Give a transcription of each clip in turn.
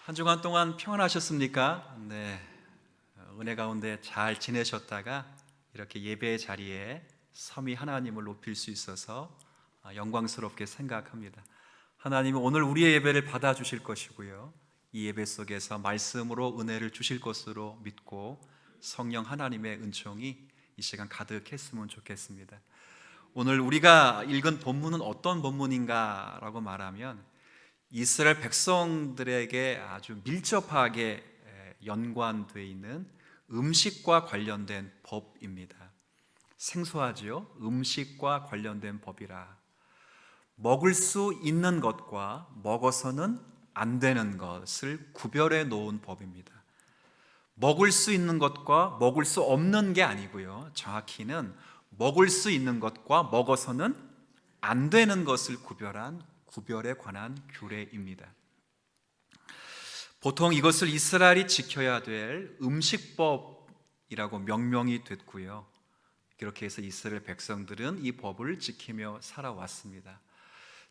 한 주간 동안 평안하셨습니까? 네, 은혜 가운데 잘 지내셨다가 이렇게 예배의 자리에 섬이 하나님을 높일 수 있어서 영광스럽게 생각합니다. 하나님은 오늘 우리의 예배를 받아주실 것이고요, 이 예배 속에서 말씀으로 은혜를 주실 것으로 믿고 성령 하나님의 은총이 이 시간 가득했으면 좋겠습니다. 오늘 우리가 읽은 본문은 어떤 본문인가 라고 말하면 이스라엘 백성들에게 아주 밀접하게 연관되어 있는 음식과 관련된 법입니다. 생소하지요? 음식과 관련된 법이라. 먹을 수 있는 것과 먹어서는 안 되는 것을 구별해 놓은 법입니다. 먹을 수 있는 것과 먹을 수 없는 게 아니고요, 정확히는 먹을 수 있는 것과 먹어서는 안 되는 것을 구별한 구별에 관한 규례입니다. 보통 이것을 이스라엘이 지켜야 될 음식법이라고 명명이 됐고요, 그렇게 해서 이스라엘 백성들은 이 법을 지키며 살아왔습니다.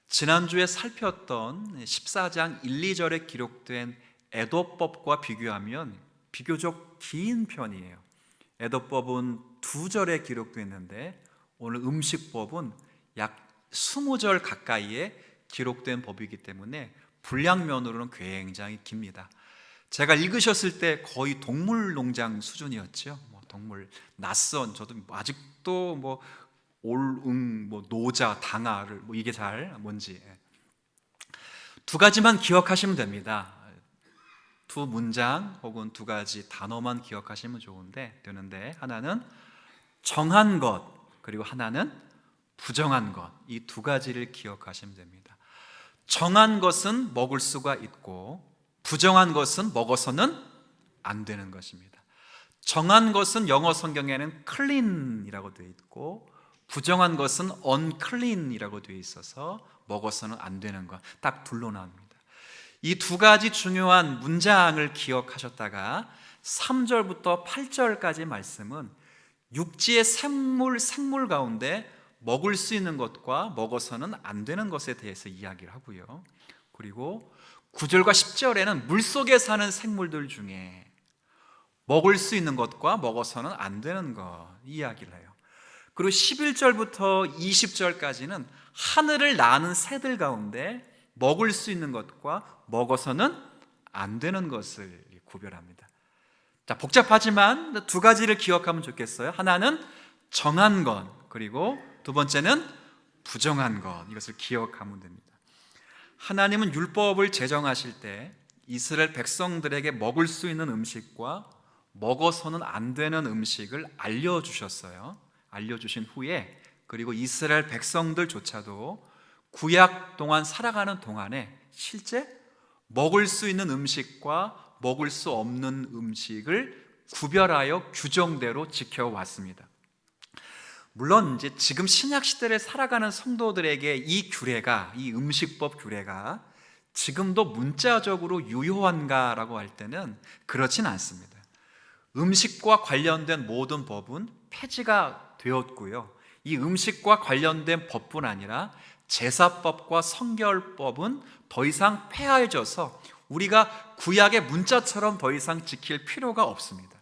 지난주에 살폈던 14장 1, 2절에 기록된 애도법과 비교하면 비교적 긴 편이에요. 애도법은 2절에 기록되어 있는데 오늘 음식법은 약 20절 가까이에 기록된 법이기 때문에 분량면으로는 굉장히 깁니다. 제가 읽으셨을 때 거의 동물농장 수준이었죠. 동물 낯선, 저도 아직도 올응, 노자, 당아를 이게 잘 뭔지 두 가지만 기억하시면 됩니다. 두 문장 혹은 두 가지 단어만 기억하시면 되는데 하나는 정한 것, 그리고 하나는 부정한 것, 이 두 가지를 기억하시면 됩니다. 정한 것은 먹을 수가 있고 부정한 것은 먹어서는 안 되는 것입니다. 정한 것은 영어 성경에는 clean이라고 되어 있고 부정한 것은 unclean이라고 되어 있어서 먹어서는 안 되는 것, 딱 둘로 나옵니다. 이 두 가지 중요한 문장을 기억하셨다가 3절부터 8절까지 말씀은 육지의 생물 가운데 먹을 수 있는 것과 먹어서는 안 되는 것에 대해서 이야기를 하고요, 그리고 9절과 10절에는 물속에 사는 생물들 중에 먹을 수 있는 것과 먹어서는 안 되는 것 이야기를 해요. 그리고 11절부터 20절까지는 하늘을 나는 새들 가운데 먹을 수 있는 것과 먹어서는 안 되는 것을 구별합니다. 자, 복잡하지만 두 가지를 기억하면 좋겠어요. 하나는 정한 것, 그리고 두 번째는 부정한 것, 이것을 기억하면 됩니다. 하나님은 율법을 제정하실 때 이스라엘 백성들에게 먹을 수 있는 음식과 먹어서는 안 되는 음식을 알려주셨어요. 알려주신 후에 그리고 이스라엘 백성들조차도 구약 동안 살아가는 동안에 실제 먹을 수 있는 음식과 먹을 수 없는 음식을 구별하여 규정대로 지켜왔습니다. 물론 이제 지금 신약 시대를 살아가는 성도들에게 이 규례가, 이 음식법 규례가 지금도 문자적으로 유효한가라고 할 때는 그렇진 않습니다. 음식과 관련된 모든 법은 폐지가 되었고요, 이 음식과 관련된 법뿐 아니라 제사법과 성결법은 더 이상 폐하해져서 우리가 구약의 문자처럼 더 이상 지킬 필요가 없습니다.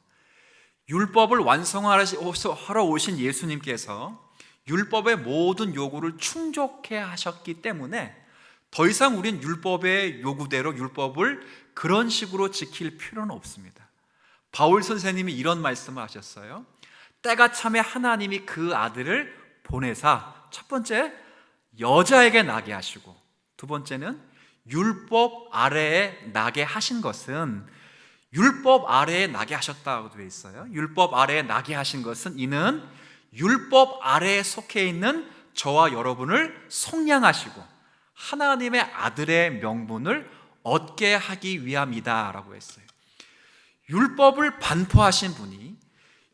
율법을 완성하러 오신 예수님께서 율법의 모든 요구를 충족해 하셨기 때문에 더 이상 우린 율법의 요구대로 율법을 그런 식으로 지킬 필요는 없습니다. 바울 선생님이 이런 말씀을 하셨어요. 때가 참에 하나님이 그 아들을 보내사 첫 번째 여자에게 나게 하시고 두 번째는 율법 아래에 나게 하신 것은 율법 아래에 나게 하셨다고 되어 있어요. 율법 아래에 나게 하신 것은 이는 율법 아래에 속해 있는 저와 여러분을 속량하시고 하나님의 아들의 명분을 얻게 하기 위함이다 라고 했어요. 율법을 반포하신 분이,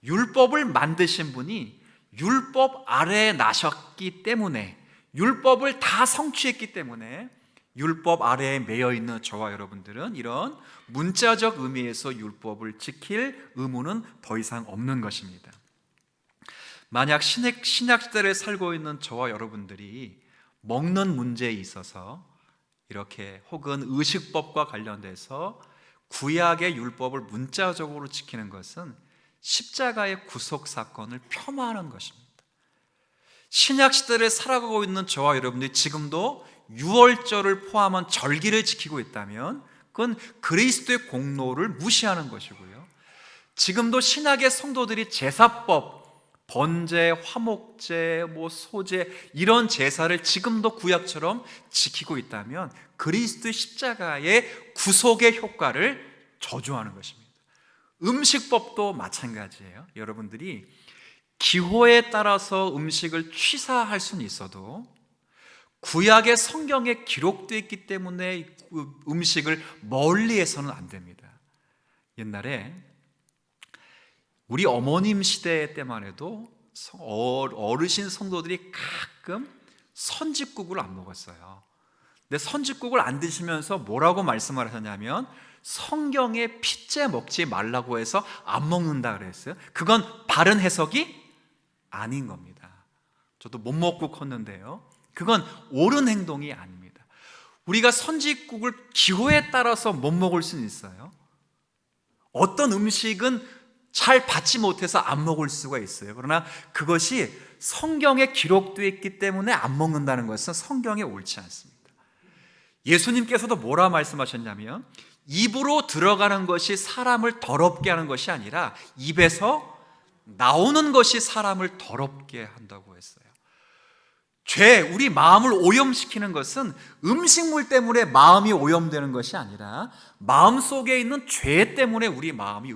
율법을 만드신 분이 율법 아래에 나셨기 때문에, 율법을 다 성취했기 때문에 율법 아래에 매여 있는 저와 여러분들은 이런 문자적 의미에서 율법을 지킬 의무는 더 이상 없는 것입니다. 만약 신약 시대를 살고 있는 저와 여러분들이 먹는 문제에 있어서 이렇게 혹은 의식법과 관련돼서 구약의 율법을 문자적으로 지키는 것은 십자가의 구속 사건을 폄하하는 것입니다. 신약 시대를 살아가고 있는 저와 여러분들이 지금도 유월절을 포함한 절기를 지키고 있다면 그건 그리스도의 공로를 무시하는 것이고요. 지금도 신약의 성도들이 제사법, 번제, 화목제, 소제 이런 제사를 지금도 구약처럼 지키고 있다면 그리스도의 십자가의 구속의 효과를 저주하는 것입니다. 음식법도 마찬가지예요. 여러분들이 기호에 따라서 음식을 취사할 수는 있어도 구약의 성경에 기록되어 있기 때문에 음식을 멀리해서는 안 됩니다. 옛날에 우리 어머님 시대 때만 해도 어르신 성도들이 가끔 선짓국을 안 먹었어요. 근데 선짓국을 안 드시면서 뭐라고 말씀을 하셨냐면 성경에 핏째 먹지 말라고 해서 안 먹는다 그랬어요. 그건 바른 해석이 아닌 겁니다. 저도 못 먹고 컸는데요, 그건 옳은 행동이 아닙니다. 우리가 선짓국을 기호에 따라서 못 먹을 수는 있어요. 어떤 음식은 잘 받지 못해서 안 먹을 수가 있어요. 그러나 그것이 성경에 기록되어 있기 때문에 안 먹는다는 것은 성경에 옳지 않습니다. 예수님께서도 뭐라 말씀하셨냐면 입으로 들어가는 것이 사람을 더럽게 하는 것이 아니라 입에서 나오는 것이 사람을 더럽게 한다고 했어요. 우리 마음을 오염시키는 것은 음식물 때문에 마음이 오염되는 것이 아니라 마음속에 있는 죄 때문에 우리 마음이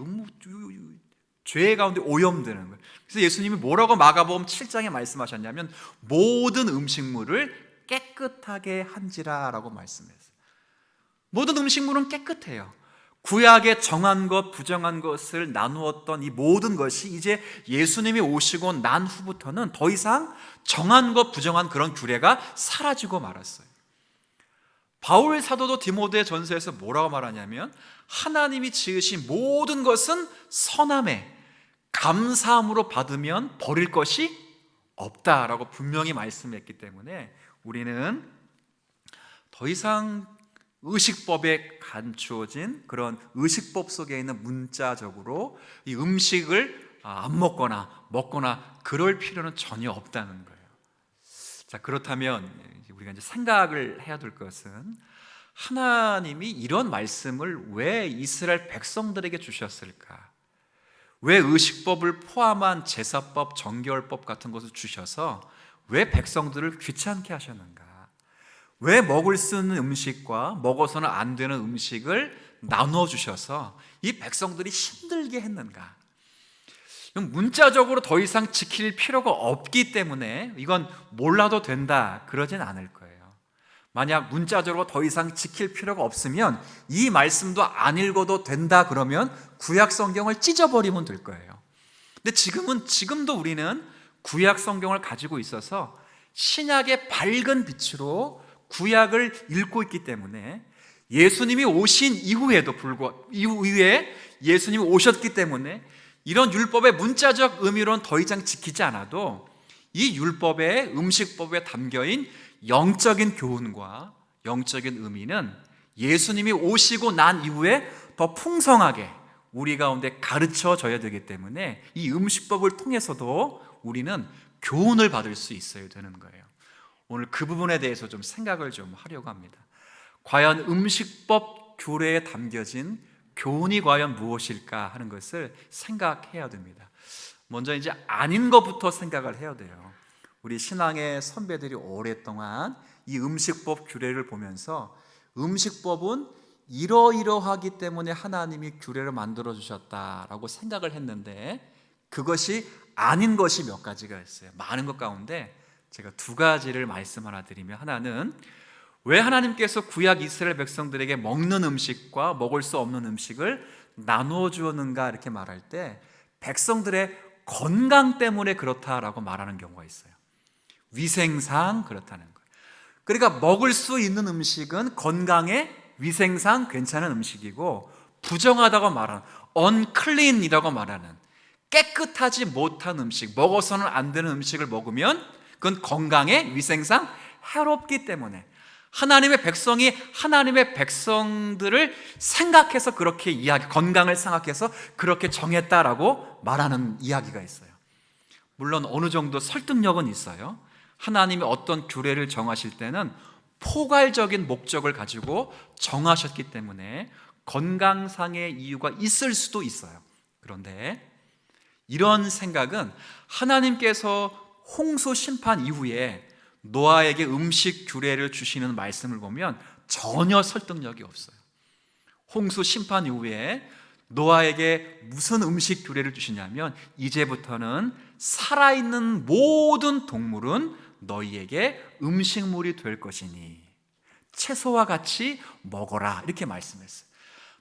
죄 가운데 오염되는 거예요. 그래서 예수님이 뭐라고 마가복음 7장에 말씀하셨냐면 모든 음식물을 깨끗하게 한지라 라고 말씀했어요. 모든 음식물은 깨끗해요. 구약에 정한 것, 부정한 것을 나누었던 이 모든 것이 이제 예수님이 오시고 난 후부터는 더 이상 정한 것, 부정한 그런 규례가 사라지고 말았어요. 바울 사도도 디모데 전서에서 뭐라고 말하냐면 하나님이 지으신 모든 것은 선함에 감사함으로 받으면 버릴 것이 없다라고 분명히 말씀했기 때문에 우리는 더 이상 의식법에 감추어진 그런 의식법 속에 있는 문자적으로 이 음식을 안 먹거나 그럴 필요는 전혀 없다는 거예요. 자, 그렇다면 우리가 이제 생각을 해야 될 것은 하나님이 이런 말씀을 왜 이스라엘 백성들에게 주셨을까? 왜 의식법을 포함한 제사법, 정결법 같은 것을 주셔서 왜 백성들을 귀찮게 하셨는가? 왜 먹을 수 있는 음식과 먹어서는 안 되는 음식을 나누어 주셔서 이 백성들이 힘들게 했는가? 문자적으로 더 이상 지킬 필요가 없기 때문에 이건 몰라도 된다 그러진 않을 거예요. 만약 문자적으로 더 이상 지킬 필요가 없으면 이 말씀도 안 읽어도 된다 그러면 구약 성경을 찢어버리면 될 거예요. 근데 지금도 우리는 구약 성경을 가지고 있어서 신약의 밝은 빛으로 구약을 읽고 있기 때문에 예수님이 오신 이후에 예수님이 오셨기 때문에 이런 율법의 문자적 의미로는 더 이상 지키지 않아도 이 율법의 음식법에 담겨인 영적인 교훈과 영적인 의미는 예수님이 오시고 난 이후에 더 풍성하게 우리 가운데 가르쳐져야 되기 때문에 이 음식법을 통해서도 우리는 교훈을 받을 수 있어야 되는 거예요. 오늘 그 부분에 대해서 좀 생각을 좀 하려고 합니다. 과연 음식법 규례에 담겨진 교훈이 과연 무엇일까 하는 것을 생각해야 됩니다. 먼저 이제 아닌 것부터 생각을 해야 돼요. 우리 신앙의 선배들이 오랫동안 이 음식법 규례를 보면서 음식법은 이러이러하기 때문에 하나님이 규례를 만들어 주셨다라고 생각을 했는데 그것이 아닌 것이 몇 가지가 있어요. 많은 것 가운데 제가 두 가지를 말씀 하나 드리면, 하나는 왜 하나님께서 구약 이스라엘 백성들에게 먹는 음식과 먹을 수 없는 음식을 나누어 주었는가 이렇게 말할 때 백성들의 건강 때문에 그렇다라고 말하는 경우가 있어요. 위생상 그렇다는 거예요. 그러니까 먹을 수 있는 음식은 건강에 위생상 괜찮은 음식이고, 부정하다고 말하는 unclean이라고 말하는 깨끗하지 못한 음식, 먹어서는 안 되는 음식을 먹으면 그건 건강에 위생상 해롭기 때문에 하나님의 백성이 하나님의 백성들을 생각해서 그렇게 건강을 생각해서 그렇게 정했다라고 말하는 이야기가 있어요. 물론 어느 정도 설득력은 있어요. 하나님이 어떤 규례를 정하실 때는 포괄적인 목적을 가지고 정하셨기 때문에 건강상의 이유가 있을 수도 있어요. 그런데 이런 생각은 하나님께서 홍수 심판 이후에 노아에게 음식 규례를 주시는 말씀을 보면 전혀 설득력이 없어요. 홍수 심판 이후에 노아에게 무슨 음식 규례를 주시냐면 이제부터는 살아있는 모든 동물은 너희에게 음식물이 될 것이니 채소와 같이 먹어라, 이렇게 말씀했어요.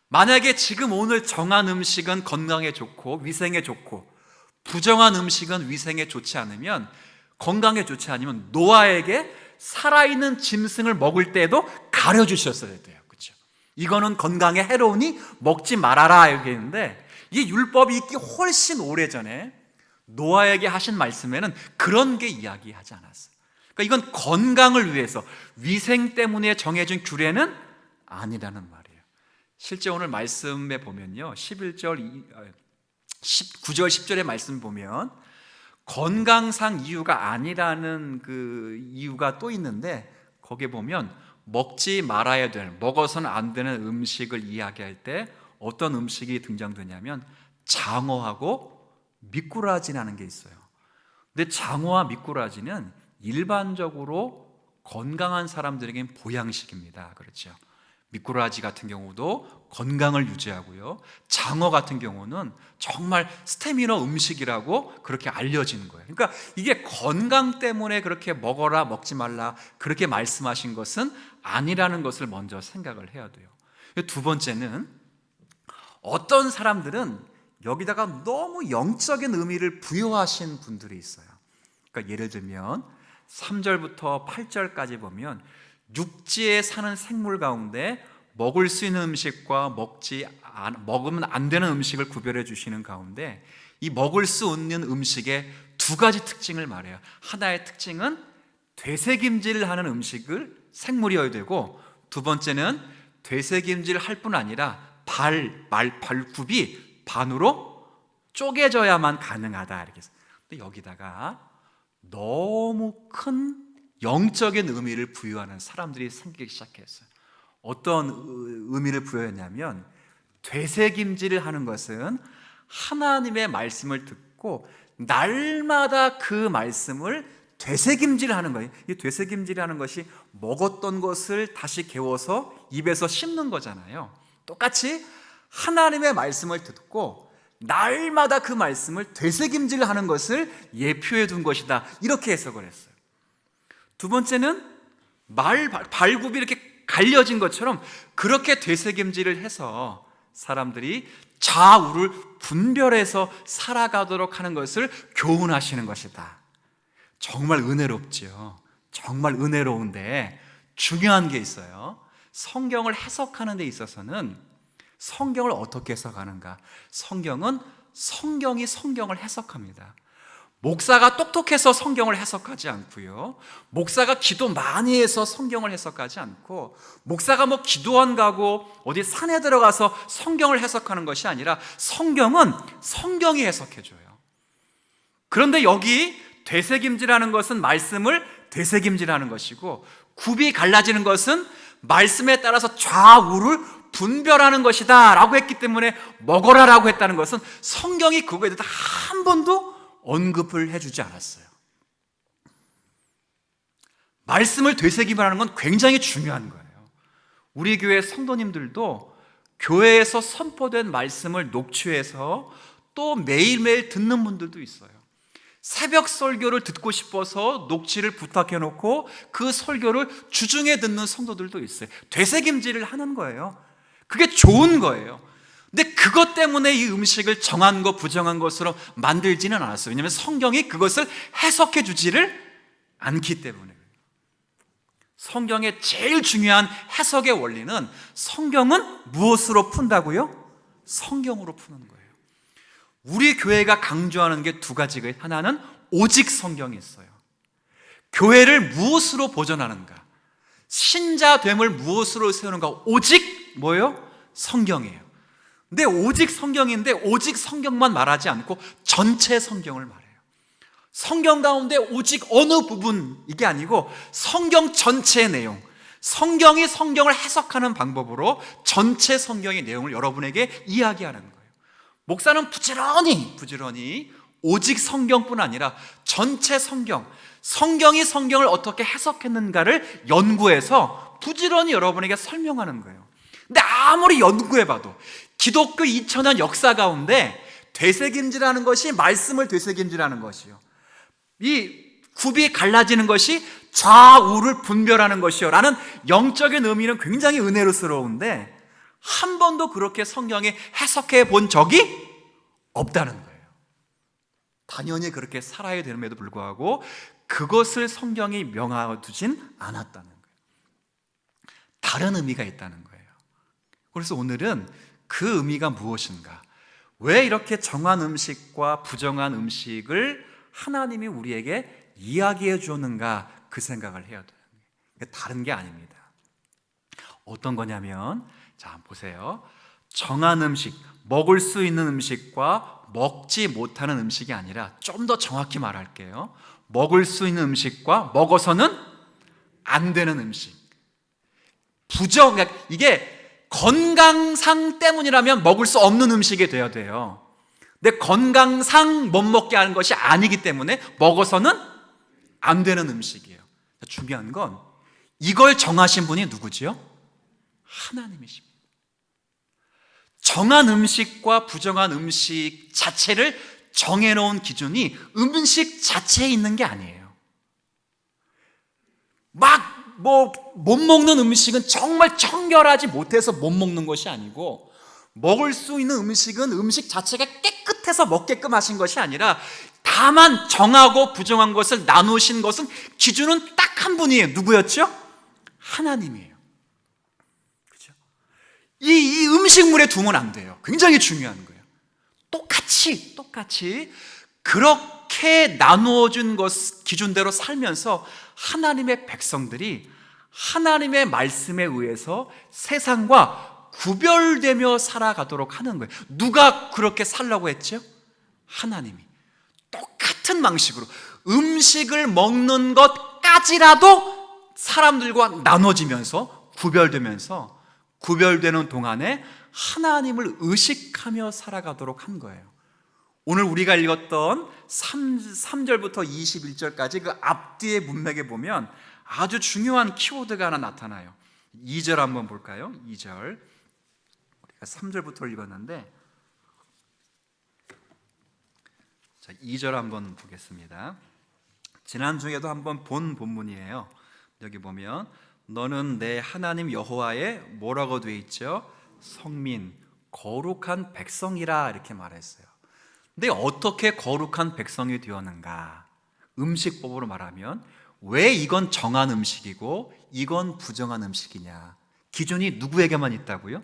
만약에 지금 오늘 정한 음식은 건강에 좋고 위생에 좋고 부정한 음식은 위생에 좋지 않으면, 건강에 좋지 않으면 노아에게 살아있는 짐승을 먹을 때에도 가려주셨어야 돼요. 그렇죠? 이거는 건강에 해로우니 먹지 말아라 이렇게 했는데, 이 율법이 있기 훨씬 오래전에 노아에게 하신 말씀에는 그런 게 이야기하지 않았어요. 그러니까 이건 건강을 위해서 위생 때문에 정해진 규례는 아니라는 말이에요. 실제 오늘 말씀에 보면요, 9절 10절의 말씀 보면 건강상 이유가 아니라는 그 이유가 또 있는데, 거기에 보면 먹지 말아야 될, 먹어서는 안 되는 음식을 이야기할 때 어떤 음식이 등장되냐면 장어하고 미꾸라지라는 게 있어요. 근데 장어와 미꾸라지는 일반적으로 건강한 사람들에겐 보양식입니다. 그렇죠? 미꾸라지 같은 경우도 건강을 유지하고요, 장어 같은 경우는 정말 스태미너 음식이라고 그렇게 알려지는 거예요. 그러니까 이게 건강 때문에 그렇게 먹어라 먹지 말라 그렇게 말씀하신 것은 아니라는 것을 먼저 생각을 해야 돼요. 두 번째는, 어떤 사람들은 여기다가 너무 영적인 의미를 부여하신 분들이 있어요. 그러니까 예를 들면 3절부터 8절까지 보면 육지에 사는 생물 가운데 먹을 수 있는 음식과 먹으면 안 되는 음식을 구별해 주시는 가운데, 이 먹을 수 있는 음식의 두 가지 특징을 말해요. 하나의 특징은 되새김질을 하는 생물이어야 되고, 두 번째는 되새김질을 할 뿐 아니라 발굽이 반으로 쪼개져야만 가능하다, 이렇게 해서. 근데 여기다가 너무 큰 영적인 의미를 부여하는 사람들이 생기기 시작했어요. 어떤 의미를 부여했냐면, 되새김질을 하는 것은 하나님의 말씀을 듣고 날마다 그 말씀을 되새김질하는 거예요. 이 되새김질하는 것이 먹었던 것을 다시 개워서 입에서 씹는 거잖아요. 똑같이 하나님의 말씀을 듣고 날마다 그 말씀을 되새김질하는 것을 예표해 둔 것이다, 이렇게 해석을 했어요. 두 번째는 발굽이 이렇게 갈려진 것처럼 그렇게 되새김질을 해서 사람들이 좌우를 분별해서 살아가도록 하는 것을 교훈하시는 것이다. 정말 은혜롭죠. 정말 은혜로운데 중요한 게 있어요. 성경을 해석하는 데 있어서는 성경을 어떻게 해석하는가? 성경은 성경을 해석합니다. 목사가 똑똑해서 성경을 해석하지 않고요, 목사가 기도 많이 해서 성경을 해석하지 않고, 목사가 기도원 가고 어디 산에 들어가서 성경을 해석하는 것이 아니라 성경은 성경이 해석해줘요. 그런데 여기 되새김질하는 것은 말씀을 되새김질하는 것이고, 굽이 갈라지는 것은 말씀에 따라서 좌우를 분별하는 것이다 라고 했기 때문에 먹어라 라고 했다는 것은 성경이 그거에 대해서 한 번도 언급을 해주지 않았어요. 말씀을 되새김하는 건 굉장히 중요한 거예요. 우리 교회 성도님들도 교회에서 선포된 말씀을 녹취해서 또 매일매일 듣는 분들도 있어요. 새벽 설교를 듣고 싶어서 녹취를 부탁해 놓고 그 설교를 주중에 듣는 성도들도 있어요. 되새김질을 하는 거예요. 그게 좋은 거예요. 근데 그것 때문에 이 음식을 정한 것, 부정한 것으로 만들지는 않았어요. 왜냐하면 성경이 그것을 해석해 주지를 않기 때문에. 성경의 제일 중요한 해석의 원리는, 성경은 무엇으로 푼다고요? 성경으로 푸는 거예요. 우리 교회가 강조하는 게 두 가지가, 하나는 오직 성경이 있어요. 교회를 무엇으로 보존하는가? 신자됨을 무엇으로 세우는가? 오직 뭐예요? 성경이에요. 근데 오직 성경인데 오직 성경만 말하지 않고 전체 성경을 말해요. 성경 가운데 오직 어느 부분, 이게 아니고 성경 전체의 내용, 성경이 성경을 해석하는 방법으로 전체 성경의 내용을 여러분에게 이야기하는 거예요. 목사는 부지런히 오직 성경뿐 아니라 전체 성경, 성경이 성경을 어떻게 해석했는가를 연구해서 부지런히 여러분에게 설명하는 거예요. 근데 아무리 연구해봐도 기독교 2000년 역사 가운데 되새김질하는 것이 말씀을 되새김질하는 것이요, 이 굽이 갈라지는 것이 좌우를 분별하는 것이요 라는 영적인 의미는 굉장히 은혜로스러운데 한 번도 그렇게 성경에 해석해 본 적이 없다는 거예요. 당연히 그렇게 살아야 됨에도 불구하고 그것을 성경이 명하두진 않았다는 거예요. 다른 의미가 있다는 거예요. 그래서 오늘은 그 의미가 무엇인가, 왜 이렇게 정한 음식과 부정한 음식을 하나님이 우리에게 이야기해 주었는가, 그 생각을 해야 돼요. 다른 게 아닙니다. 어떤 거냐면, 자 보세요. 정한 음식, 먹을 수 있는 음식과 먹지 못하는 음식이 아니라 좀 더 정확히 말할게요. 먹을 수 있는 음식과 먹어서는 안 되는 음식. 이게 건강상 때문이라면 먹을 수 없는 음식이 되어야 돼요. 근데 건강상 못 먹게 하는 것이 아니기 때문에 먹어서는 안 되는 음식이에요. 중요한 건 이걸 정하신 분이 누구지요? 하나님이십니다. 정한 음식과 부정한 음식 자체를 정해놓은 기준이 음식 자체에 있는 게 아니에요. 못 먹는 음식은 정말 청결하지 못해서 못 먹는 것이 아니고, 먹을 수 있는 음식은 음식 자체가 깨끗해서 먹게끔 하신 것이 아니라 다만 정하고 부정한 것을 나누신 것은, 기준은 딱 한 분이에요. 누구였죠? 하나님이에요. 그렇죠? 이 음식물에 두면 안 돼요. 굉장히 중요한 거예요. 똑같이 그렇게 나누어준 것 기준대로 살면서 하나님의 백성들이 하나님의 말씀에 의해서 세상과 구별되며 살아가도록 하는 거예요. 누가 그렇게 살라고 했죠? 하나님이. 똑같은 방식으로 음식을 먹는 것까지라도 사람들과 나눠지면서 구별되는 동안에 하나님을 의식하며 살아가도록 한 거예요. 오늘 우리가 읽었던 3절부터 21절까지 그 앞뒤의 문맥에 보면 아주 중요한 키워드가 하나 나타나요. 2절 한번 볼까요? 2절. 우리가 3절부터 읽었는데, 자, 2절 한번 보겠습니다. 지난주에도 한번 본 본문이에요. 여기 보면 너는 내 하나님 여호와의 뭐라고 되어 있죠? 성민, 거룩한 백성이라, 이렇게 말했어요. 근데 어떻게 거룩한 백성이 되었는가? 음식법으로 말하면 왜 이건 정한 음식이고 이건 부정한 음식이냐? 기준이 누구에게만 있다고요?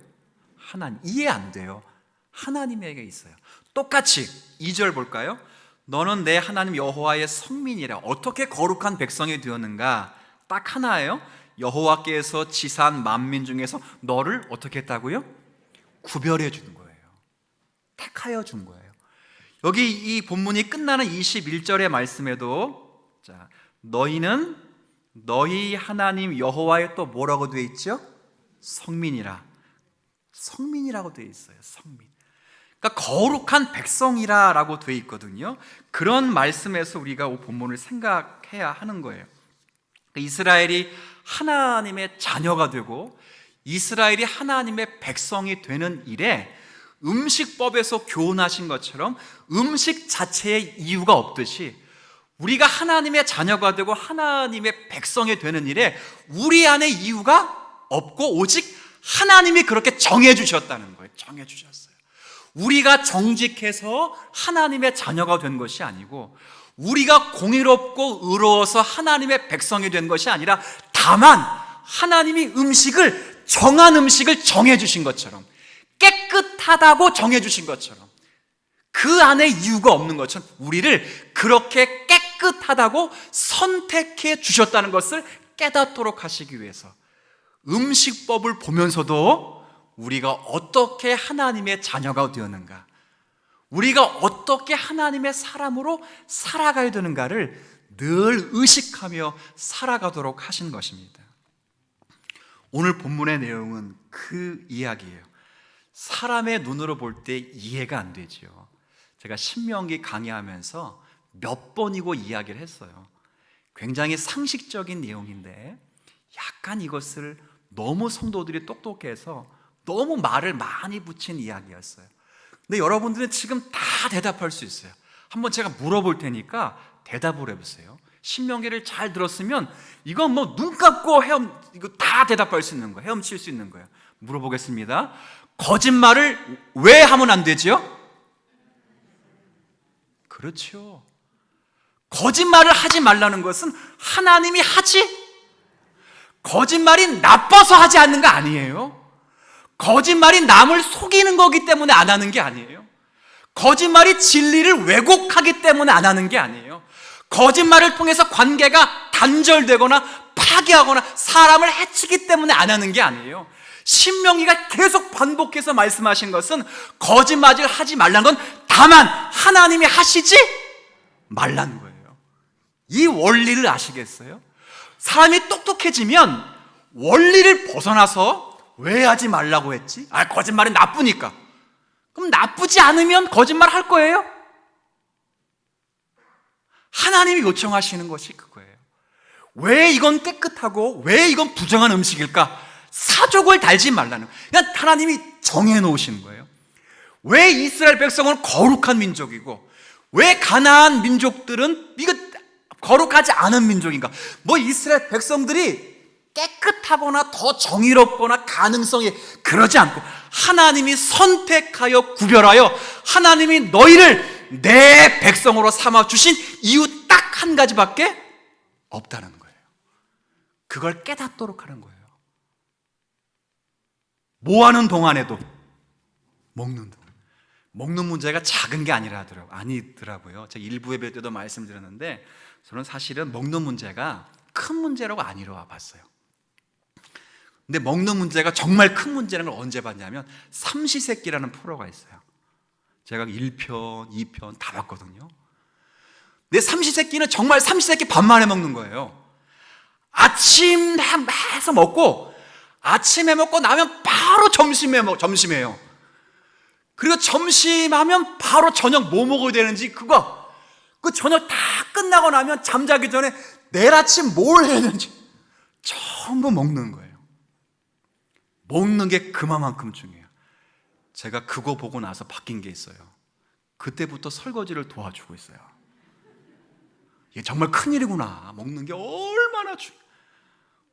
하나님. 이해 안 돼요. 하나님에게 있어요. 똑같이 2절 볼까요? 너는 내 하나님 여호와의 성민이라. 어떻게 거룩한 백성이 되었는가? 딱 하나예요. 여호와께서 지산 만민 중에서 너를 어떻게 했다고요? 구별해 준 거예요. 택하여 준 거예요. 여기 이 본문이 끝나는 21절의 말씀에도, 자, 너희는 너희 하나님 여호와의 또 뭐라고 되어 있죠? 성민이라고 되어 있어요. 성민. 그러니까 거룩한 백성이라고 되어 있거든요. 그런 말씀에서 우리가 이 본문을 생각해야 하는 거예요. 이스라엘이 하나님의 자녀가 되고 이스라엘이 하나님의 백성이 되는 일에 음식법에서 교훈하신 것처럼 음식 자체의 이유가 없듯이 우리가 하나님의 자녀가 되고 하나님의 백성이 되는 일에 우리 안에 이유가 없고 오직 하나님이 그렇게 정해 주셨다는 거예요. 정해 주셨어요. 우리가 정직해서 하나님의 자녀가 된 것이 아니고, 우리가 공의롭고 의로워서 하나님의 백성이 된 것이 아니라, 다만 하나님이 정한 음식을 정해 주신 것처럼, 깨끗하다고 정해 주신 것처럼, 그 안에 이유가 없는 것처럼 우리를 그렇게 깨끗하다고 선택해 주셨다는 것을 깨닫도록 하시기 위해서 음식법을 보면서도 우리가 어떻게 하나님의 자녀가 되었는가, 우리가 어떻게 하나님의 사람으로 살아가야 되는가를 늘 의식하며 살아가도록 하신 것입니다. 오늘 본문의 내용은 그 이야기예요. 사람의 눈으로 볼 때 이해가 안 되죠. 제가 신명기 강의하면서 몇 번이고 이야기를 했어요. 굉장히 상식적인 내용인데 약간 이것을 너무 성도들이 똑똑해서 너무 말을 많이 붙인 이야기였어요. 근데 여러분들은 지금 다 대답할 수 있어요. 한번 제가 물어볼 테니까 대답을 해보세요. 신명기를 잘 들었으면 이건 뭐 눈 감고 이거 다 대답할 수 있는 거예요. 헤엄칠 수 있는 거예요. 물어보겠습니다. 거짓말을 왜 하면 안 되죠? 그렇죠. 거짓말을 하지 말라는 것은 하나님이 하지, 거짓말이 나빠서 하지 않는 거 아니에요. 거짓말이 남을 속이는 거기 때문에 안 하는 게 아니에요. 거짓말이 진리를 왜곡하기 때문에 안 하는 게 아니에요. 거짓말을 통해서 관계가 단절되거나 파괴하거나 사람을 해치기 때문에 안 하는 게 아니에요. 신명기가 계속 반복해서 말씀하신 것은 거짓말을 하지 말라는 건 다만 하나님이 하시지 말라는 거예요. 이 원리를 아시겠어요? 사람이 똑똑해지면 원리를 벗어나서 왜 하지 말라고 했지? 거짓말이 나쁘니까. 그럼 나쁘지 않으면 거짓말 할 거예요? 하나님이 요청하시는 것이 그거예요. 왜 이건 깨끗하고 왜 이건 부정한 음식일까? 사족을 달지 말라는 거예요. 그냥 하나님이 정해놓으시는 거예요. 왜 이스라엘 백성은 거룩한 민족이고 왜 가나안 민족들은 이거 거룩하지 않은 민족인가? 뭐 이스라엘 백성들이 깨끗하거나 더 정의롭거나 가능성이 그러지 않고 하나님이 선택하여 구별하여 하나님이 너희를 내 백성으로 삼아주신 이유 딱 한 가지밖에 없다는 거예요. 그걸 깨닫도록 하는 거예요. 뭐 하는 동안에도 먹는 동안. 먹는 문제가 작은 게 아니더라고요. 제가 일부 예배 때도 말씀드렸는데 저는 사실은 먹는 문제가 큰 문제라고 안 이루어 봤어요. 근데 먹는 문제가 정말 큰 문제라는 걸 언제 봤냐면 삼시세끼라는 프로가 있어요. 제가 1편, 2편 다 봤거든요. 근데 삼시세끼는 정말 삼시세끼 반만에 먹는 거예요. 아침에 해서 먹고 아침에 먹고 나면 바로 점심해요. 그리고 점심하면 바로 저녁 뭐 먹어야 되는지 그 저녁 다 끝나고 나면 잠자기 전에 내일 아침 뭘 해야 되는지 전부 먹는 거예요. 먹는 게 그만큼 중요해요. 제가 그거 보고 나서 바뀐 게 있어요. 그때부터 설거지를 도와주고 있어요. 이게 정말 큰일이구나. 먹는 게 얼마나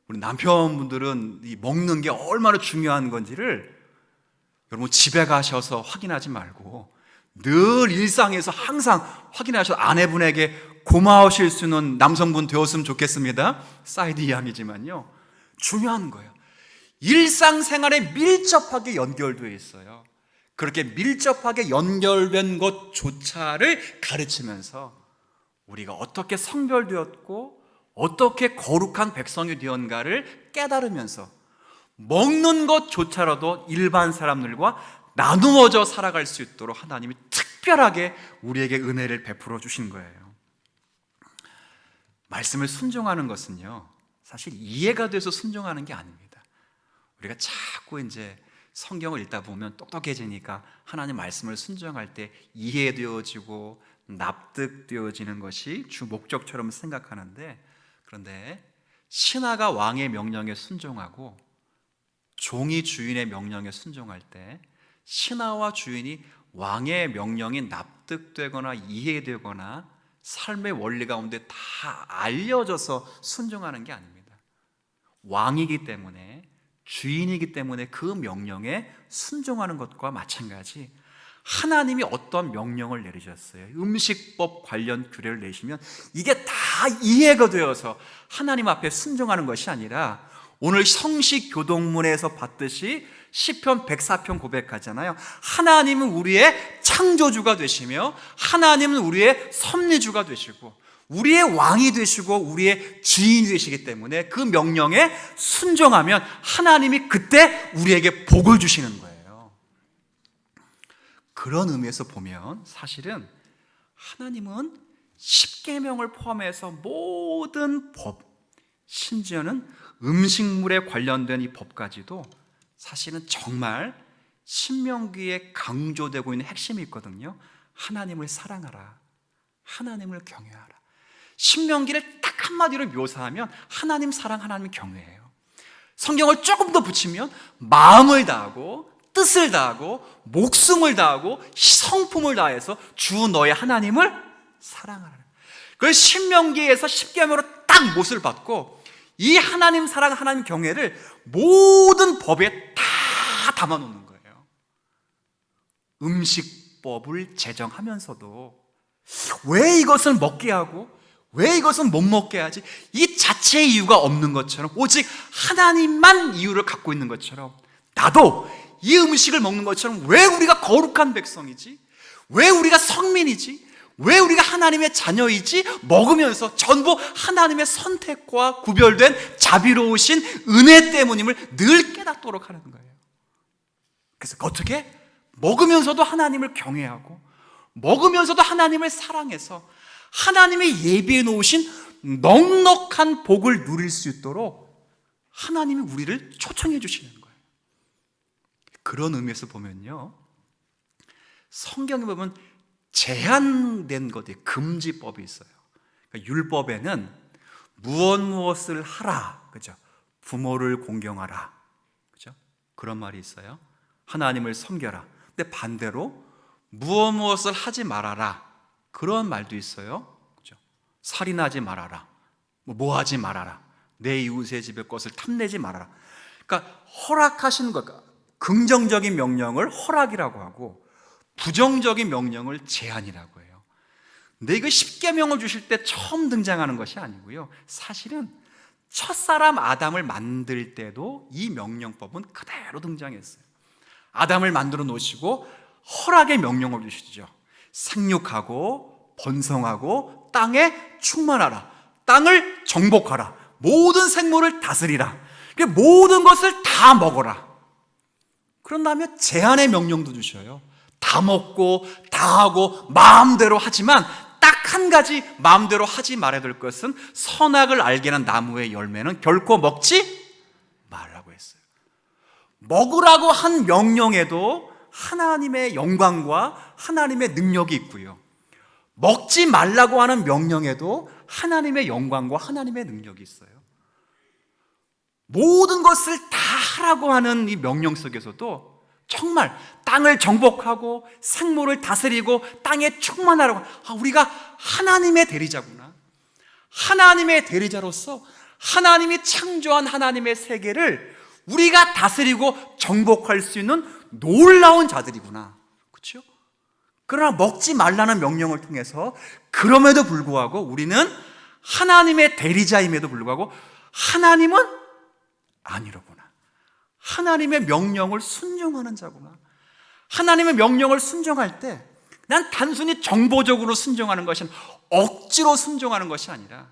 우리 남편분들은 이 먹는 게 얼마나 중요한 건지를 여러분 집에 가셔서 확인하지 말고 늘 일상에서 항상 확인하셔서 아내분에게 고마우실 수 있는 남성분 되었으면 좋겠습니다. 사이드 이야기지만요. 중요한 거예요. 일상생활에 밀접하게 연결되어 있어요. 그렇게 밀접하게 연결된 것조차를 가르치면서 우리가 어떻게 성별되었고 어떻게 거룩한 백성이 되었는가를 깨달으면서 먹는 것조차라도 일반 사람들과 나누어져 살아갈 수 있도록 하나님이 특별하게 우리에게 은혜를 베풀어 주신 거예요. 말씀을 순종하는 것은요, 사실 이해가 돼서 순종하는 게 아닙니다. 우리가 자꾸 이제 성경을 읽다 보면 똑똑해지니까 하나님 말씀을 순종할 때 이해되어지고 납득되어지는 것이 주 목적처럼 생각하는데, 그런데 신하가 왕의 명령에 순종하고 종이 주인의 명령에 순종할 때 신하와 주인이 왕의 명령이 납득되거나 이해되거나 삶의 원리 가운데 다 알려져서 순종하는 게 아닙니다. 왕이기 때문에, 주인이기 때문에 그 명령에 순종하는 것과 마찬가지, 하나님이 어떤 명령을 내리셨어요. 음식법 관련 규례를 내시면 이게 다 이해가 되어서 하나님 앞에 순종하는 것이 아니라, 오늘 성시교동문에서 봤듯이 시편 104편 고백하잖아요. 하나님은 우리의 창조주가 되시며 하나님은 우리의 섭리주가 되시고 우리의 왕이 되시고 우리의 주인이 되시기 때문에 그 명령에 순종하면 하나님이 그때 우리에게 복을 주시는 거예요. 그런 의미에서 보면 사실은 하나님은 십계명을 포함해서 모든 법, 심지어는 음식물에 관련된 이 법까지도 사실은 정말 신명기에 강조되고 있는 핵심이 있거든요. 하나님을 사랑하라, 하나님을 경외하라. 신명기를 딱 한마디로 묘사하면 하나님 사랑, 하나님 경외예요. 성경을 조금 더 붙이면 마음을 다하고 뜻을 다하고 목숨을 다하고 성품을 다해서 주 너의 하나님을 사랑하라. 그 신명기에서 십계명으로 딱 못을 받고 이 하나님 사랑, 하나님 경외를 모든 법에 다 담아놓는 거예요. 음식법을 제정하면서도 왜 이것을 먹게 하고 왜 이것은 못 먹게 하지? 이 자체의 이유가 없는 것처럼 오직 하나님만 이유를 갖고 있는 것처럼 나도 이 음식을 먹는 것처럼 왜 우리가 거룩한 백성이지? 왜 우리가 성민이지? 왜 우리가 하나님의 자녀이지? 먹으면서 전부 하나님의 선택과 구별된 자비로우신 은혜 때문임을 늘 깨닫도록 하는 거예요. 그래서 어떻게? 먹으면서도 하나님을 경외하고 먹으면서도 하나님을 사랑해서 하나님이 예비해 놓으신 넉넉한 복을 누릴 수 있도록 하나님이 우리를 초청해 주시는 거예요. 그런 의미에서 보면요, 성경에 보면 제한된 것이 금지법이 있어요. 그러니까 율법에는 무엇을 하라, 그죠? 부모를 공경하라, 그죠? 그런 말이 있어요. 하나님을 섬겨라. 근데 반대로 무엇을 하지 말아라, 그런 말도 있어요. 그죠? 살인하지 말아라, 뭐 하지 말아라, 내 이웃의 집의 것을 탐내지 말아라. 그러니까 허락하시는 것, 긍정적인 명령을 허락이라고 하고 부정적인 명령을 제한이라고 해요. 근데 이거 십계명을 주실 때 처음 등장하는 것이 아니고요, 사실은 첫사람 아담을 만들 때도 이 명령법은 그대로 등장했어요. 아담을 만들어 놓으시고 허락의 명령을 주시죠. 생육하고 번성하고 땅에 충만하라, 땅을 정복하라, 모든 생물을 다스리라, 모든 것을 다 먹어라. 그런 다음에 제한의 명령도 주셔요. 다 먹고 다 하고 마음대로 하지만 딱 한 가지 마음대로 하지 말아야 될 것은 선악을 알게 하는 나무의 열매는 결코 먹지 말라고 했어요. 먹으라고 한 명령에도 하나님의 영광과 하나님의 능력이 있고요, 먹지 말라고 하는 명령에도 하나님의 영광과 하나님의 능력이 있어요. 모든 것을 다 하라고 하는 이 명령 속에서도 정말 땅을 정복하고 생물을 다스리고 땅에 충만하라고, 우리가 하나님의 대리자구나. 하나님의 대리자로서 하나님이 창조한 하나님의 세계를 우리가 다스리고 정복할 수 있는 놀라운 자들이구나. 그렇죠? 그러나 먹지 말라는 명령을 통해서 그럼에도 불구하고 우리는 하나님의 대리자임에도 불구하고 하나님은 아니로구나. 하나님의 명령을 순종하는 자구나. 하나님의 명령을 순종할 때 난 단순히 정보적으로 순종하는 것이 아니라 억지로 순종하는 것이 아니라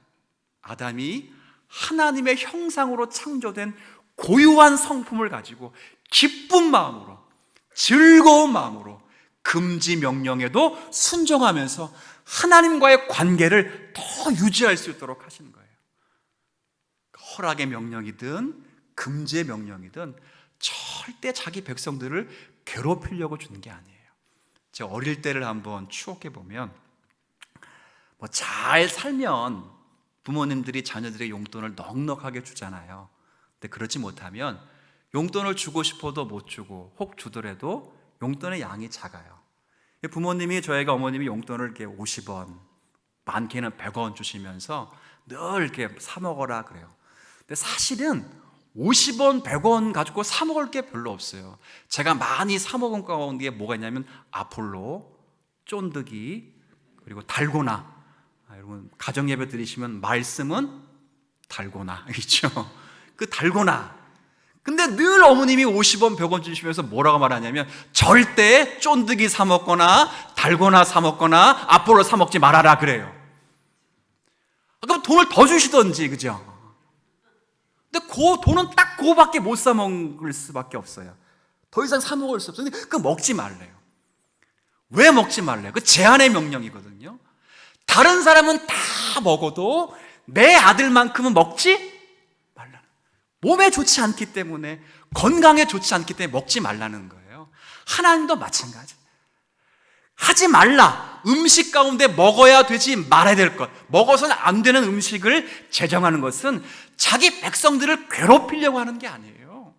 아담이 하나님의 형상으로 창조된 고유한 성품을 가지고 기쁜 마음으로, 즐거운 마음으로 금지 명령에도 순종하면서 하나님과의 관계를 더 유지할 수 있도록 하시는 거예요. 허락의 명령이든 금지의 명령이든 절대 자기 백성들을 괴롭히려고 주는 게 아니에요. 제가 어릴 때를 한번 추억해 보면, 잘 살면 부모님들이 자녀들의 용돈을 넉넉하게 주잖아요. 근데 그렇지 못하면 용돈을 주고 싶어도 못 주고, 혹 주더라도 용돈의 양이 작아요. 부모님이, 저희가 어머님이 용돈을 이렇게 50원, 많게는 100원 주시면서 늘 이렇게 사 먹어라 그래요. 근데 사실은 50원, 100원 가지고 사 먹을 게 별로 없어요. 제가 많이 사 먹은 가운데 뭐가 있냐면 아폴로, 쫀득이, 그리고 달고나. 여러분 가정 예배 드리시면 말씀은 달고나 있죠. 그 달고나. 근데 늘 어머님이 50원, 100원 주시면서 뭐라고 말하냐면 절대 쫀득이 사 먹거나 달고나 사 먹거나 아폴로 사 먹지 말아라 그래요. 그럼 돈을 더 주시던지, 그죠? 근데 그 돈은 딱 그거밖에 못 사 먹을 수밖에 없어요. 더 이상 사 먹을 수 없어요. 근데 그거 먹지 말래요. 왜 먹지 말래요? 그 제한의 명령이거든요. 다른 사람은 다 먹어도 내 아들만큼은 먹지 말라는, 몸에 좋지 않기 때문에, 건강에 좋지 않기 때문에 먹지 말라는 거예요. 하나님도 마찬가지. 하지 말라. 음식 가운데 먹어야 되지 말아야 될 것, 먹어서는 안 되는 음식을 제정하는 것은 자기 백성들을 괴롭히려고 하는 게 아니에요.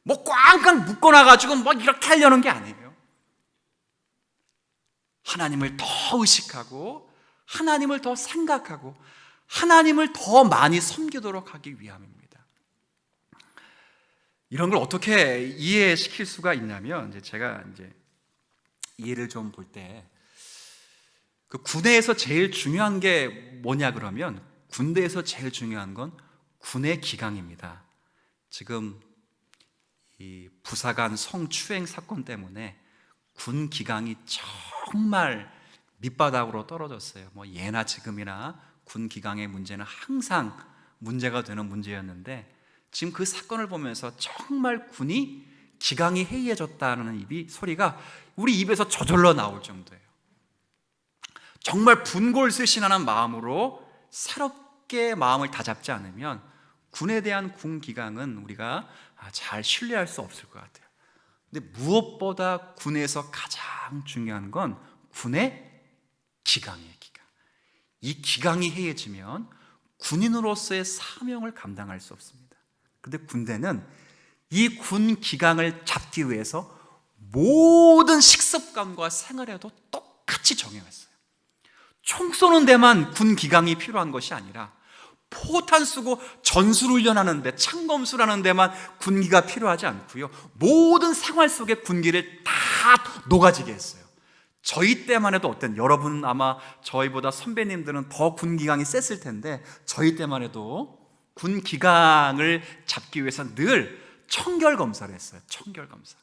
뭐 꽝꽝 묶어놔가지고 뭐 이렇게 하려는 게 아니에요. 하나님을 더 의식하고, 하나님을 더 생각하고, 하나님을 더 많이 섬기도록 하기 위함입니다. 이런 걸 어떻게 이해시킬 수가 있냐면, 제가 이해를 좀 볼 때, 그 군대에서 제일 중요한 게 뭐냐 그러면, 군대에서 제일 중요한 건 군의 기강입니다. 지금 이 부사관 성추행 사건 때문에 군 기강이 정말 밑바닥으로 떨어졌어요. 뭐 예나 지금이나 군 기강의 문제는 항상 문제가 되는 문제였는데, 지금 그 사건을 보면서 정말 군이 기강이 해이해졌다는 소리가 우리 입에서 저절로 나올 정도예요. 정말 분골쇄신하는 마음으로 새롭게 마음을 다잡지 않으면 군에 대한 군 기강은 우리가 잘 신뢰할 수 없을 것 같아요. 근데 무엇보다 군에서 가장 중요한 건 군의 기강이에요. 기강. 이 기강이 해이해지면 군인으로서의 사명을 감당할 수 없습니다. 그런데 군대는 이 군 기강을 잡기 위해서 모든 식습관과 생활에도 똑같이 적용했어요. 총 쏘는 데만 군 기강이 필요한 것이 아니라 포탄 쏘고 전술훈련하는데, 창검술하는 데만 군기가 필요하지 않고요, 모든 생활 속에 군기를 다 녹아지게 했어요. 저희 때만 해도 어떤, 여러분 아마 저희보다 선배님들은 더 군기강이 셌을 텐데, 저희 때만 해도 군기강을 잡기 위해서 늘 청결검사를 했어요. 청결검사.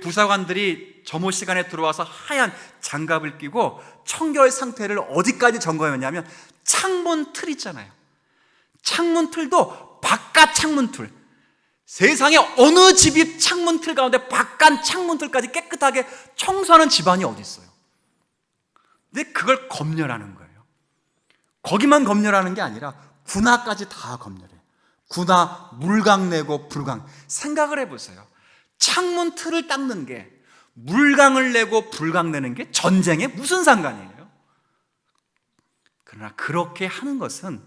부사관들이 점호 시간에 들어와서 하얀 장갑을 끼고 청결 상태를 어디까지 점검했냐면, 창문 틀 있잖아요. 창문 틀도 바깥 창문 틀, 세상에 어느 집이 창문 틀 가운데 바깥 창문 틀까지 깨끗하게 청소하는 집안이 어디 있어요? 근데 그걸 검열하는 거예요. 거기만 검열하는 게 아니라 군화까지 다 검열해요. 군화 물강 내고 불강. 생각을 해보세요. 창문 틀을 닦는 게, 물강을 내고 불강 내는 게 전쟁에 무슨 상관이에요? 그러나 그렇게 하는 것은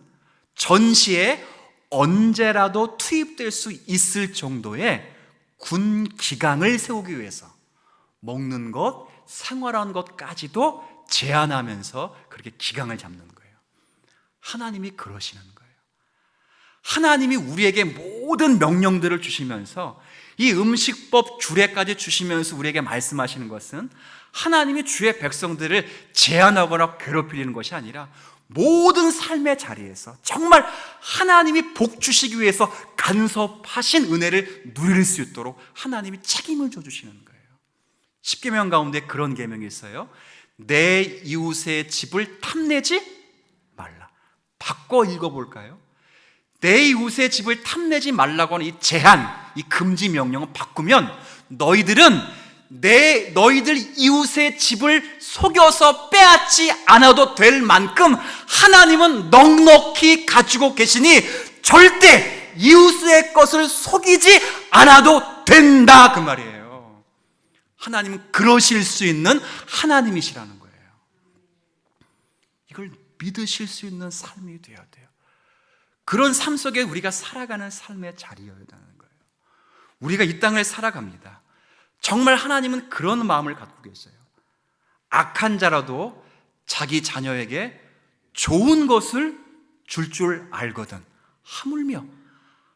전시에 언제라도 투입될 수 있을 정도의 군 기강을 세우기 위해서 먹는 것, 생활하는 것까지도 제한하면서 그렇게 기강을 잡는 거예요. 하나님이 그러시는 거예요. 하나님이 우리에게 모든 명령들을 주시면서, 이 음식법 규례까지 주시면서 우리에게 말씀하시는 것은 하나님이 주의 백성들을 제한하거나 괴롭히는 것이 아니라 모든 삶의 자리에서 정말 하나님이 복 주시기 위해서 간섭하신 은혜를 누릴 수 있도록 하나님이 책임을 져주시는 거예요. 십계명 가운데 그런 계명이 있어요. 내 이웃의 집을 탐내지 말라. 바꿔 읽어볼까요? 내 이웃의 집을 탐내지 말라고 하는 이 제한, 이 금지 명령을 바꾸면, 너희들 이웃의 집을 속여서 빼앗지 않아도 될 만큼 하나님은 넉넉히 가지고 계시니 절대 이웃의 것을 속이지 않아도 된다, 그 말이에요. 하나님은 그러실 수 있는 하나님이시라는 거예요. 이걸 믿으실 수 있는 삶이 되어야 돼요. 그런 삶 속에 우리가 살아가는 삶의 자리여야 하는 거예요. 우리가 이 땅을 살아갑니다. 정말 하나님은 그런 마음을 갖고 계세요. 악한 자라도 자기 자녀에게 좋은 것을 줄 알거든 하물며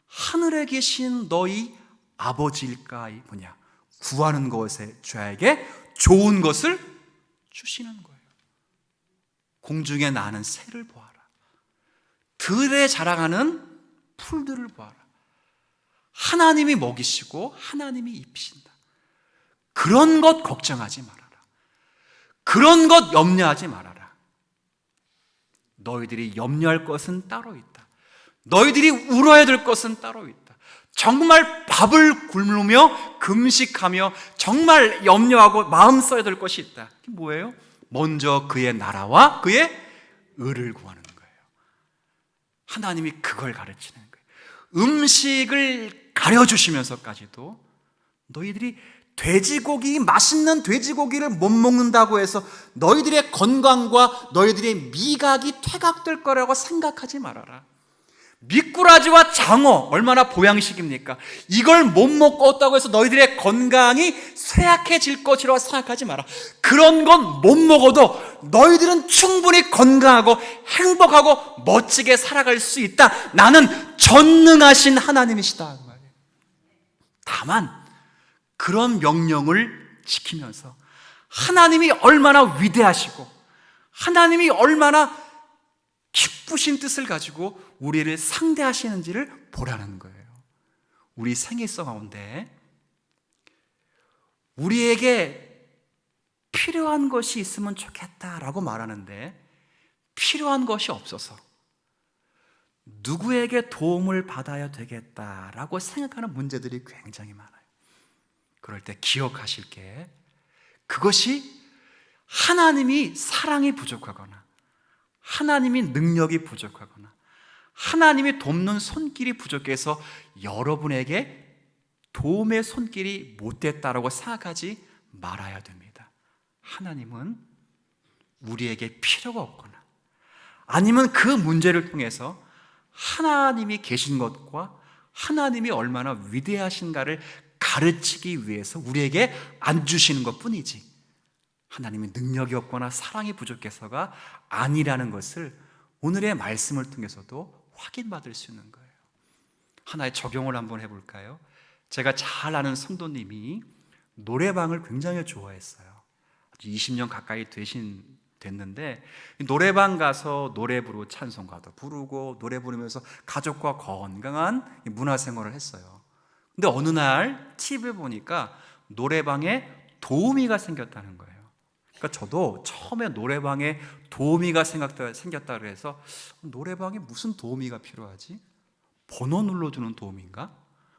하늘에 계신 너희 아버지일까 뭐냐, 구하는 것에 자에게 좋은 것을 주시는 거예요. 공중에 나는 새를 보아라. 들에 자라가는 풀들을 보아라. 하나님이 먹이시고 하나님이 입히신다. 그런 것 걱정하지 말아라. 그런 것 염려하지 말아라. 너희들이 염려할 것은 따로 있다. 너희들이 울어야 될 것은 따로 있다. 정말 밥을 굶으며 금식하며 정말 염려하고 마음 써야 될 것이 있다. 그게 뭐예요? 먼저 그의 나라와 그의 의를 구하는 거예요. 하나님이 그걸 가르치는 거예요. 음식을 가려주시면서까지도 너희들이 맛있는 돼지고기를 못 먹는다고 해서 너희들의 건강과 너희들의 미각이 퇴각될 거라고 생각하지 말아라. 미꾸라지와 장어 얼마나 보양식입니까? 이걸 못 먹었다고 해서 너희들의 건강이 쇠약해질 것이라고 생각하지 마라. 그런 건 못 먹어도 너희들은 충분히 건강하고 행복하고 멋지게 살아갈 수 있다. 나는 전능하신 하나님이시다. 다만 그런 명령을 지키면서 하나님이 얼마나 위대하시고 하나님이 얼마나 기쁘신 뜻을 가지고 우리를 상대하시는지를 보라는 거예요. 우리 생애성 가운데 우리에게 필요한 것이 있으면 좋겠다라고 말하는데 필요한 것이 없어서 누구에게 도움을 받아야 되겠다라고 생각하는 문제들이 굉장히 많아요. 그럴 때 기억하실 게 그것이 하나님이 사랑이 부족하거나 하나님이 능력이 부족하거나 하나님이 돕는 손길이 부족해서 여러분에게 도움의 손길이 못 됐다라고 생각하지 말아야 됩니다. 하나님은 우리에게 필요가 없거나 아니면 그 문제를 통해서 하나님이 계신 것과 하나님이 얼마나 위대하신가를 가르치기 위해서 우리에게 안 주시는 것 뿐이지 하나님이 능력이 없거나 사랑이 부족해서가 아니라는 것을 오늘의 말씀을 통해서도 확인받을 수 있는 거예요. 하나의 적용을 한번 해볼까요? 제가 잘 아는 성도님이 노래방을 굉장히 좋아했어요. 20년 가까이 됐는데 노래방 가서 노래 부르고 찬송가도 부르고 노래 부르면서 가족과 건강한 문화생활을 했어요. 근데 어느 날 TV에 보니까 노래방에 도우미가 생겼다는 거예요. 그러니까 저도 처음에 노래방에 도우미가 생겼다 그래서 노래방에 무슨 도우미가 필요하지? 번호 눌러주는 도우미인가?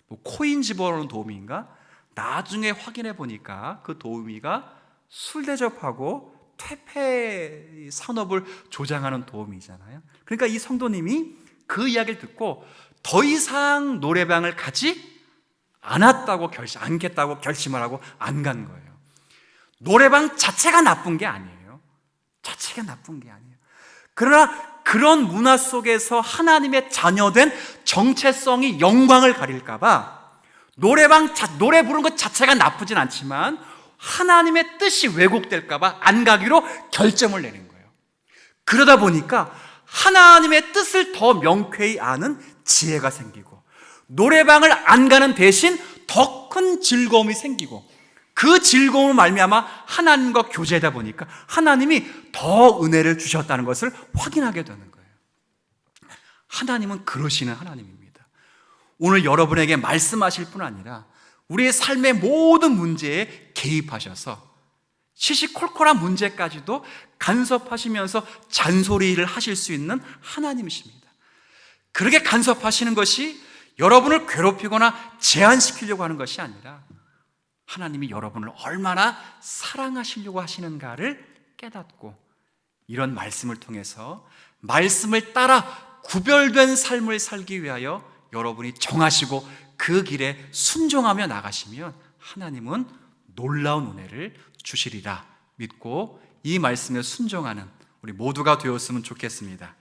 뭐 코인 집어넣는 도우미인가? 나중에 확인해 보니까 그 도우미가 술 대접하고 퇴폐 산업을 조장하는 도우미잖아요. 그러니까 이 성도님이 그 이야기를 듣고 더 이상 노래방을 가지 않겠다고 결심을 하고 안 간 거예요. 노래방 자체가 나쁜 게 아니에요. 자체가 나쁜 게 아니에요. 그러나 그런 문화 속에서 하나님의 자녀된 정체성이 영광을 가릴까봐 노래 부르는 것 자체가 나쁘진 않지만 하나님의 뜻이 왜곡될까봐 안 가기로 결정을 내는 거예요. 그러다 보니까 하나님의 뜻을 더 명쾌히 아는 지혜가 생기고 노래방을 안 가는 대신 더 큰 즐거움이 생기고 그 즐거움을 말미암아 하나님과 교제하다 보니까 하나님이 더 은혜를 주셨다는 것을 확인하게 되는 거예요. 하나님은 그러시는 하나님입니다. 오늘 여러분에게 말씀하실 뿐 아니라 우리의 삶의 모든 문제에 개입하셔서 시시콜콜한 문제까지도 간섭하시면서 잔소리를 하실 수 있는 하나님이십니다. 그렇게 간섭하시는 것이 여러분을 괴롭히거나 제한시키려고 하는 것이 아니라 하나님이 여러분을 얼마나 사랑하시려고 하시는가를 깨닫고 이런 말씀을 통해서 말씀을 따라 구별된 삶을 살기 위하여 여러분이 정하시고 그 길에 순종하며 나가시면 하나님은 놀라운 은혜를 주시리라 믿고 이 말씀에 순종하는 우리 모두가 되었으면 좋겠습니다.